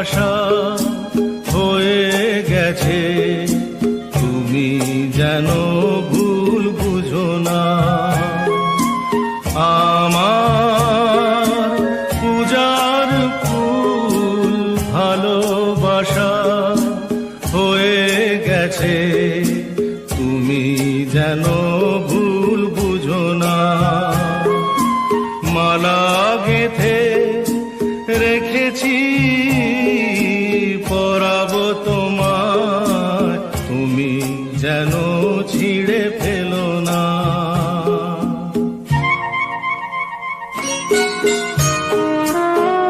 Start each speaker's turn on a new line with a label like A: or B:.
A: ভালোবাসা হয়ে গেছে, তুমি যেন ভুল বুঝো না। আমার পূজার ফুল ভালোবাসা হয়ে গেছে, তুমি যেন ভুল বুঝো না। মালা গেঁথে রেখেছি